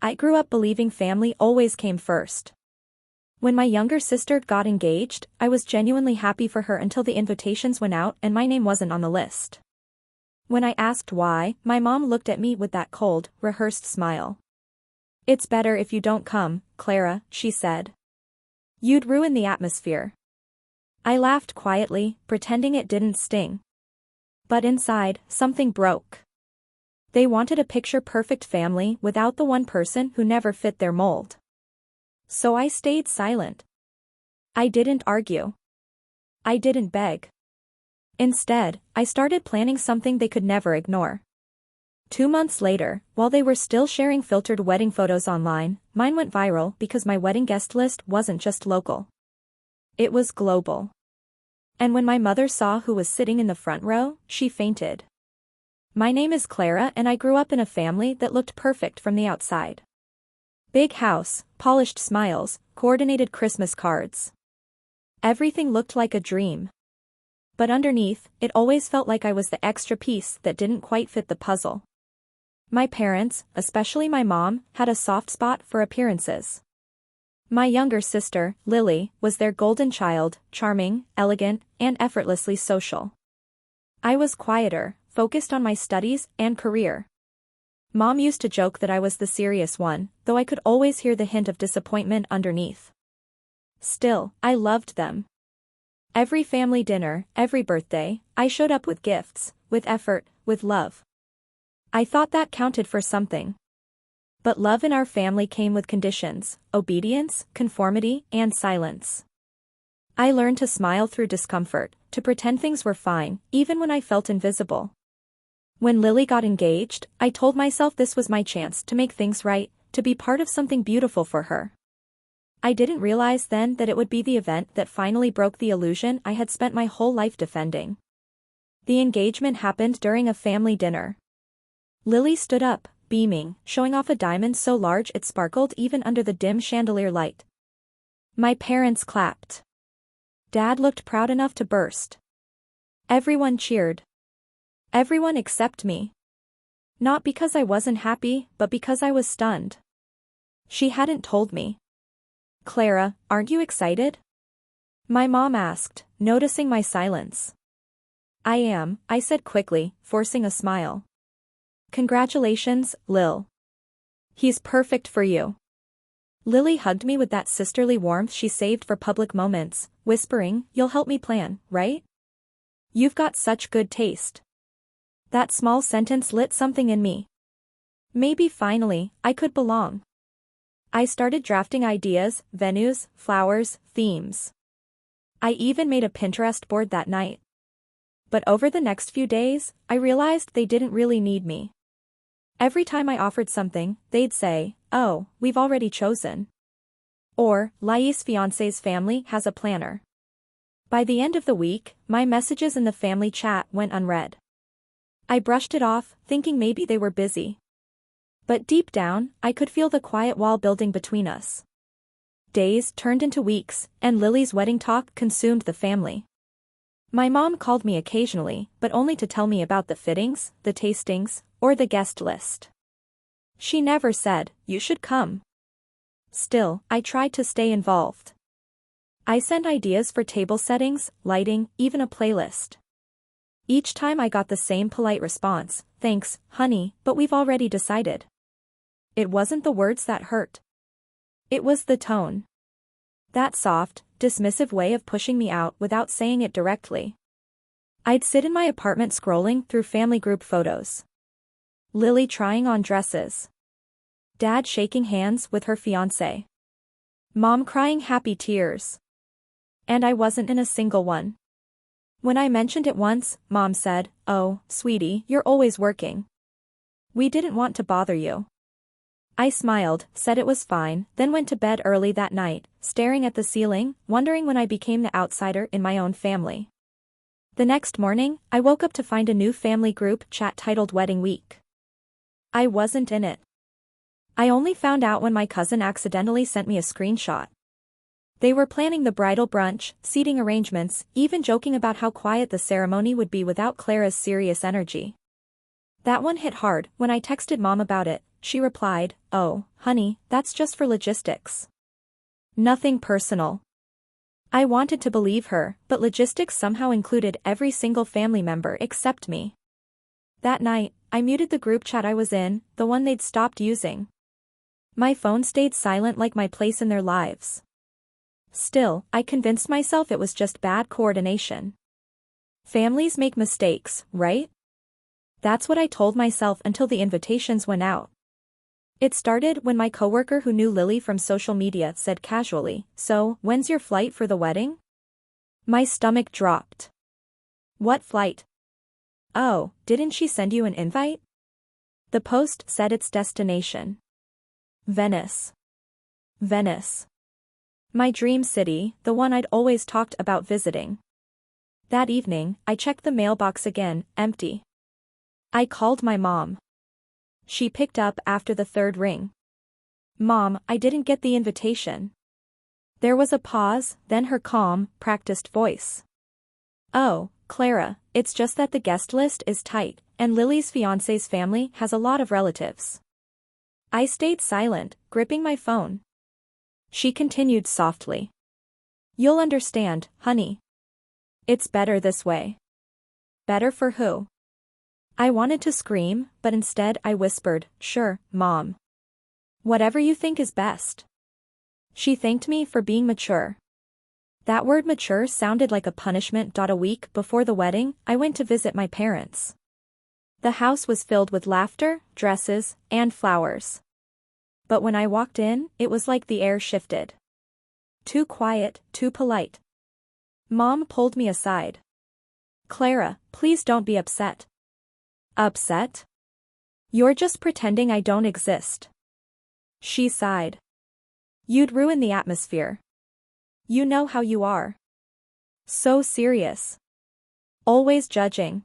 I grew up believing family always came first. When my younger sister got engaged, I was genuinely happy for her until the invitations went out and my name wasn't on the list. When I asked why, my mom looked at me with that cold, rehearsed smile. "It's better if you don't come, Clara," she said. "You'd ruin the atmosphere." I laughed quietly, pretending it didn't sting. But inside, something broke. They wanted a picture-perfect family without the one person who never fit their mold. So I stayed silent. I didn't argue. I didn't beg. Instead, I started planning something they could never ignore. 2 months later, while they were still sharing filtered wedding photos online, mine went viral because my wedding guest list wasn't just local. It was global. And when my mother saw who was sitting in the front row, she fainted. My name is Clara and I grew up in a family that looked perfect from the outside. Big house, polished smiles, coordinated Christmas cards. Everything looked like a dream. But underneath, it always felt like I was the extra piece that didn't quite fit the puzzle. My parents, especially my mom, had a soft spot for appearances. My younger sister, Lily, was their golden child, charming, elegant, and effortlessly social. I was quieter, focused on my studies and career. Mom used to joke that I was the serious one, though I could always hear the hint of disappointment underneath. Still, I loved them. Every family dinner, every birthday, I showed up with gifts, with effort, with love. I thought that counted for something. But love in our family came with conditions: obedience, conformity, and silence. I learned to smile through discomfort, to pretend things were fine, even when I felt invisible. When Lily got engaged, I told myself this was my chance to make things right, to be part of something beautiful for her. I didn't realize then that it would be the event that finally broke the illusion I had spent my whole life defending. The engagement happened during a family dinner. Lily stood up, beaming, showing off a diamond so large it sparkled even under the dim chandelier light. My parents clapped. Dad looked proud enough to burst. Everyone cheered. Everyone except me. Not because I wasn't happy, but because I was stunned. She hadn't told me. "Clara, aren't you excited?" My mom asked, noticing my silence. "I am," I said quickly, forcing a smile. "Congratulations, Lil. He's perfect for you." Lily hugged me with that sisterly warmth she saved for public moments, whispering, "You'll help me plan, right? You've got such good taste." That small sentence lit something in me. Maybe finally, I could belong. I started drafting ideas, venues, flowers, themes. I even made a Pinterest board that night. But over the next few days, I realized they didn't really need me. Every time I offered something, they'd say, "Oh, we've already chosen." Or, "Lai's fiancé's family has a planner." By the end of the week, my messages in the family chat went unread. I brushed it off, thinking maybe they were busy. But deep down, I could feel the quiet wall building between us. Days turned into weeks, and Lily's wedding talk consumed the family. My mom called me occasionally, but only to tell me about the fittings, the tastings, or the guest list. She never said, "You should come." Still, I tried to stay involved. I sent ideas for table settings, lighting, even a playlist. Each time I got the same polite response, "Thanks, honey, but we've already decided." It wasn't the words that hurt. It was the tone. That soft, dismissive way of pushing me out without saying it directly. I'd sit in my apartment scrolling through family group photos. Lily trying on dresses. Dad shaking hands with her fiancé. Mom crying happy tears. And I wasn't in a single one. When I mentioned it once, Mom said, "Oh, sweetie, you're always working. We didn't want to bother you." I smiled, said it was fine, then went to bed early that night, staring at the ceiling, wondering when I became the outsider in my own family. The next morning, I woke up to find a new family group chat titled Wedding Week. I wasn't in it. I only found out when my cousin accidentally sent me a screenshot. They were planning the bridal brunch, seating arrangements, even joking about how quiet the ceremony would be without Clara's serious energy. That one hit hard. When I texted Mom about it, she replied, "Oh, honey, that's just for logistics. Nothing personal." I wanted to believe her, but logistics somehow included every single family member except me. That night, I muted the group chat I was in, the one they'd stopped using. My phone stayed silent like my place in their lives. Still, I convinced myself it was just bad coordination. Families make mistakes, right? That's what I told myself until the invitations went out. It started when my coworker who knew Lily from social media said casually, "So, when's your flight for the wedding?" My stomach dropped. "What flight?" "Oh, didn't she send you an invite?" The post said its destination. Venice. Venice. My dream city, the one I'd always talked about visiting. That evening, I checked the mailbox again, empty. I called my mom. She picked up after the third ring. "Mom, I didn't get the invitation." There was a pause, then her calm, practiced voice. "Oh, Clara, it's just that the guest list is tight, and Lily's fiancé's family has a lot of relatives." I stayed silent, gripping my phone. She continued softly. "You'll understand, honey. It's better this way." Better for who? I wanted to scream, but instead I whispered, "Sure, Mom. Whatever you think is best." She thanked me for being mature. That word mature sounded like a punishment. A week before the wedding, I went to visit my parents. The house was filled with laughter, dresses, and flowers. But when I walked in, it was like the air shifted. Too quiet, too polite. Mom pulled me aside. "Clara, please don't be upset." "Upset? You're just pretending I don't exist." She sighed. "You'd ruin the atmosphere. You know how you are. So serious. Always judging.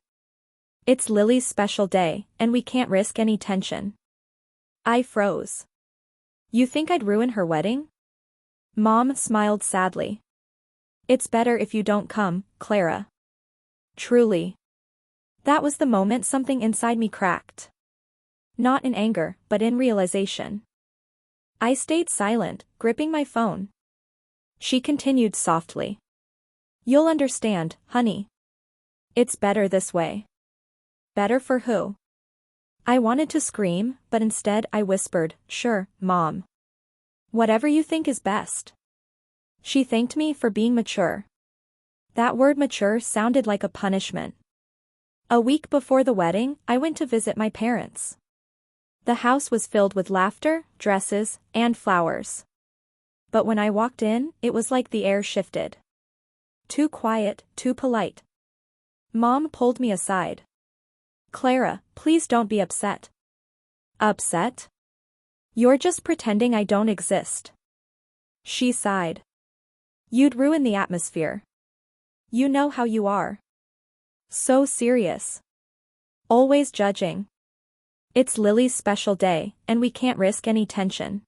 It's Lily's special day, and we can't risk any tension." I froze. "You think I'd ruin her wedding?" Mom smiled sadly. "It's better if you don't come, Clara. Truly." That was the moment something inside me cracked. Not in anger, but in realization. I stayed silent, gripping my phone. She continued softly. "You'll understand, honey. It's better this way." Better for who? I wanted to scream, but instead I whispered, "Sure, Mom. Whatever you think is best." She thanked me for being mature. That word mature sounded like a punishment. A week before the wedding, I went to visit my parents. The house was filled with laughter, dresses, and flowers. But when I walked in, it was like the air shifted. Too quiet, too polite. Mom pulled me aside. "Clara, please don't be upset." "Upset? You're just pretending I don't exist." She sighed. "You'd ruin the atmosphere. You know how you are. So serious. Always judging. It's Lily's special day, and we can't risk any tension."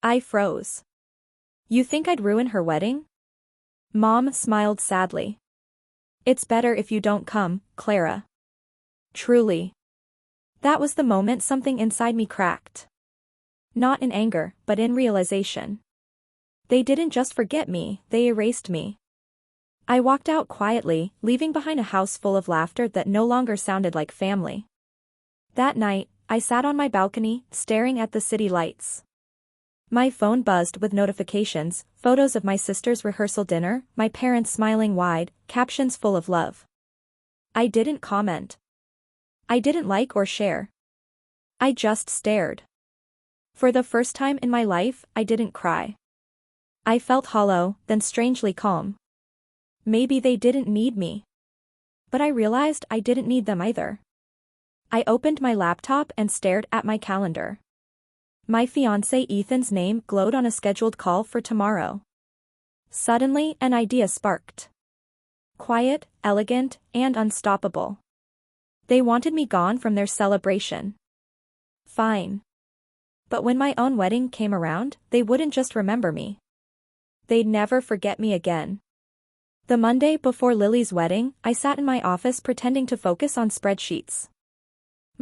I froze. "You think I'd ruin her wedding?" Mom smiled sadly. "It's better if you don't come, Clara. Truly." That was the moment something inside me cracked. Not in anger, but in realization. They didn't just forget me, they erased me. I walked out quietly, leaving behind a house full of laughter that no longer sounded like family. That night, I sat on my balcony, staring at the city lights. My phone buzzed with notifications, photos of my sister's rehearsal dinner, my parents smiling wide, captions full of love. I didn't comment. I didn't like or share. I just stared. For the first time in my life, I didn't cry. I felt hollow, then strangely calm. Maybe they didn't need me. But I realized I didn't need them either. I opened my laptop and stared at my calendar. My fiancé Ethan's name glowed on a scheduled call for tomorrow. Suddenly, an idea sparked. Quiet, elegant, and unstoppable. They wanted me gone from their celebration. Fine. But when my own wedding came around, they wouldn't just remember me. They'd never forget me again. The Monday before Lily's wedding, I sat in my office pretending to focus on spreadsheets.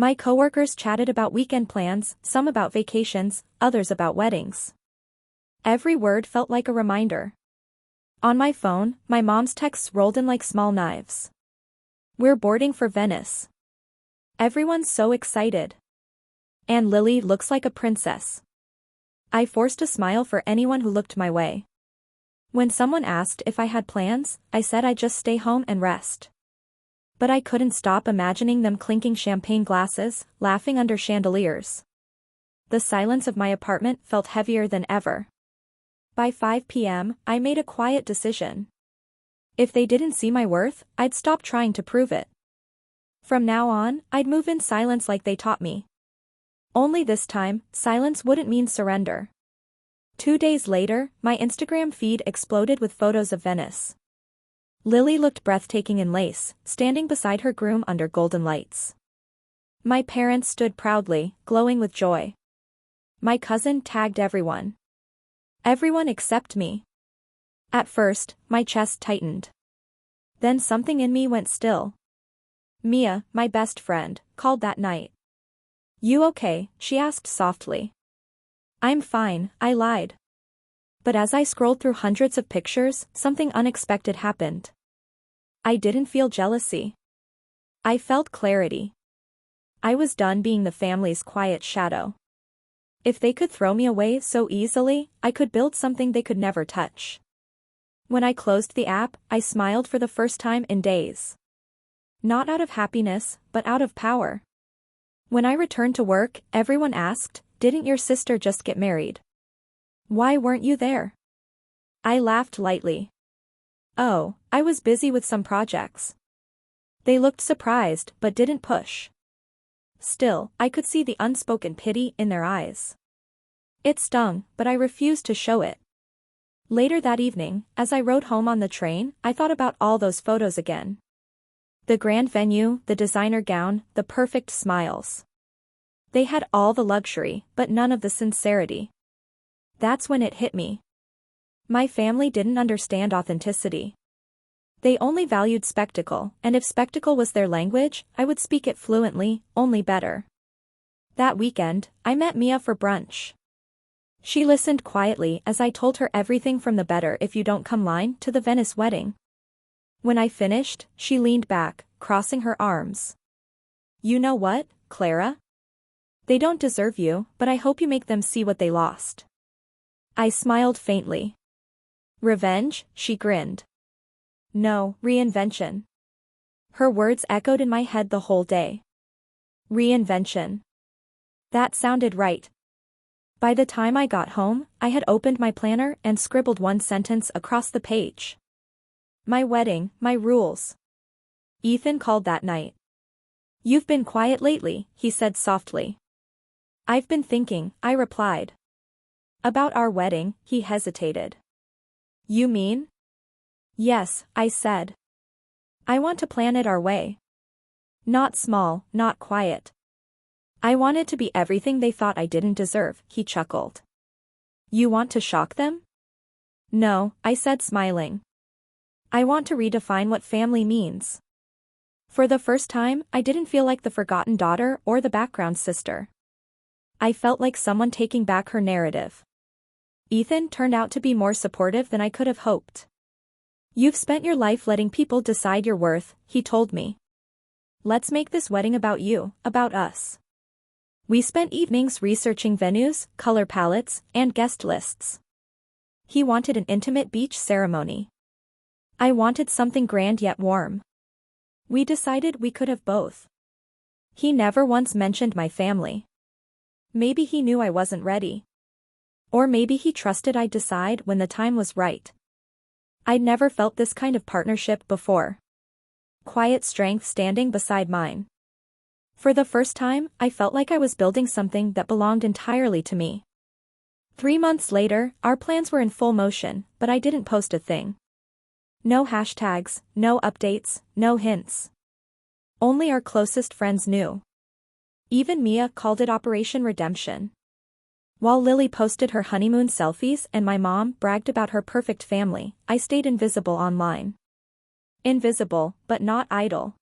My coworkers chatted about weekend plans, some about vacations, others about weddings. Every word felt like a reminder. On my phone, my mom's texts rolled in like small knives. We're boarding for Venice. Everyone's so excited. And Lily looks like a princess. I forced a smile for anyone who looked my way. When someone asked if I had plans, I said I'd just stay home and rest. But I couldn't stop imagining them clinking champagne glasses, laughing under chandeliers. The silence of my apartment felt heavier than ever. By 5 p.m., I made a quiet decision. If they didn't see my worth, I'd stop trying to prove it. From now on, I'd move in silence like they taught me. Only this time, silence wouldn't mean surrender. 2 days later, my Instagram feed exploded with photos of Venice. Lily looked breathtaking in lace, standing beside her groom under golden lights. My parents stood proudly, glowing with joy. My cousin tagged everyone. Everyone except me. At first, my chest tightened. Then something in me went still. Mia, my best friend, called that night. "You okay?" she asked softly. "I'm fine," I lied. But as I scrolled through hundreds of pictures, something unexpected happened. I didn't feel jealousy. I felt clarity. I was done being the family's quiet shadow. If they could throw me away so easily, I could build something they could never touch. When I closed the app, I smiled for the first time in days. Not out of happiness, but out of power. When I returned to work, everyone asked, "Didn't your sister just get married? Why weren't you there?" I laughed lightly. "Oh, I was busy with some projects." They looked surprised but didn't push. Still, I could see the unspoken pity in their eyes. It stung, but I refused to show it. Later that evening, as I rode home on the train, I thought about all those photos again. The grand venue, the designer gown, the perfect smiles. They had all the luxury, but none of the sincerity. That's when it hit me. My family didn't understand authenticity. They only valued spectacle, and if spectacle was their language, I would speak it fluently, only better. That weekend, I met Mia for brunch. She listened quietly as I told her everything from the "better if you don't come" line to the Venice wedding. When I finished, she leaned back, crossing her arms. "You know what, Clara? They don't deserve you, but I hope you make them see what they lost." I smiled faintly. "Revenge?" she grinned. "No, reinvention." Her words echoed in my head the whole day. Reinvention. That sounded right. By the time I got home, I had opened my planner and scribbled one sentence across the page. My wedding, my rules. Ethan called that night. "You've been quiet lately," he said softly. "I've been thinking," I replied. "About our wedding," he hesitated. "You mean?" "Yes," I said. "I want to plan it our way. Not small, not quiet. I want it to be everything they thought I didn't deserve," he chuckled. "You want to shock them?" "No," I said smiling. "I want to redefine what family means." For the first time, I didn't feel like the forgotten daughter or the background sister. I felt like someone taking back her narrative. Ethan turned out to be more supportive than I could have hoped. "You've spent your life letting people decide your worth," he told me. "Let's make this wedding about you, about us." We spent evenings researching venues, color palettes, and guest lists. He wanted an intimate beach ceremony. I wanted something grand yet warm. We decided we could have both. He never once mentioned my family. Maybe he knew I wasn't ready. Or maybe he trusted I'd decide when the time was right. I'd never felt this kind of partnership before. Quiet strength standing beside mine. For the first time, I felt like I was building something that belonged entirely to me. 3 months later, our plans were in full motion, but I didn't post a thing. No hashtags, no updates, no hints. Only our closest friends knew. Even Mia called it Operation Redemption. While Lily posted her honeymoon selfies and my mom bragged about her perfect family, I stayed invisible online. Invisible, but not idle.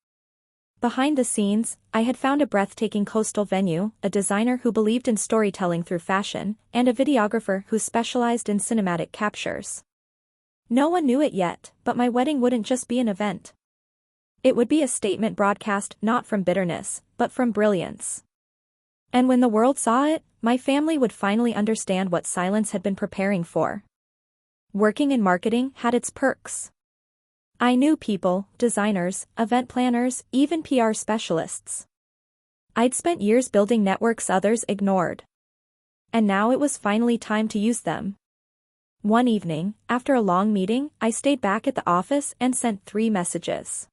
Behind the scenes, I had found a breathtaking coastal venue, a designer who believed in storytelling through fashion, and a videographer who specialized in cinematic captures. No one knew it yet, but my wedding wouldn't just be an event. It would be a statement broadcast not from bitterness, but from brilliance. And when the world saw it, my family would finally understand what silence had been preparing for. Working in marketing had its perks. I knew people, designers, event planners, even PR specialists. I'd spent years building networks others ignored. And now it was finally time to use them. One evening, after a long meeting, I stayed back at the office and sent 3 messages.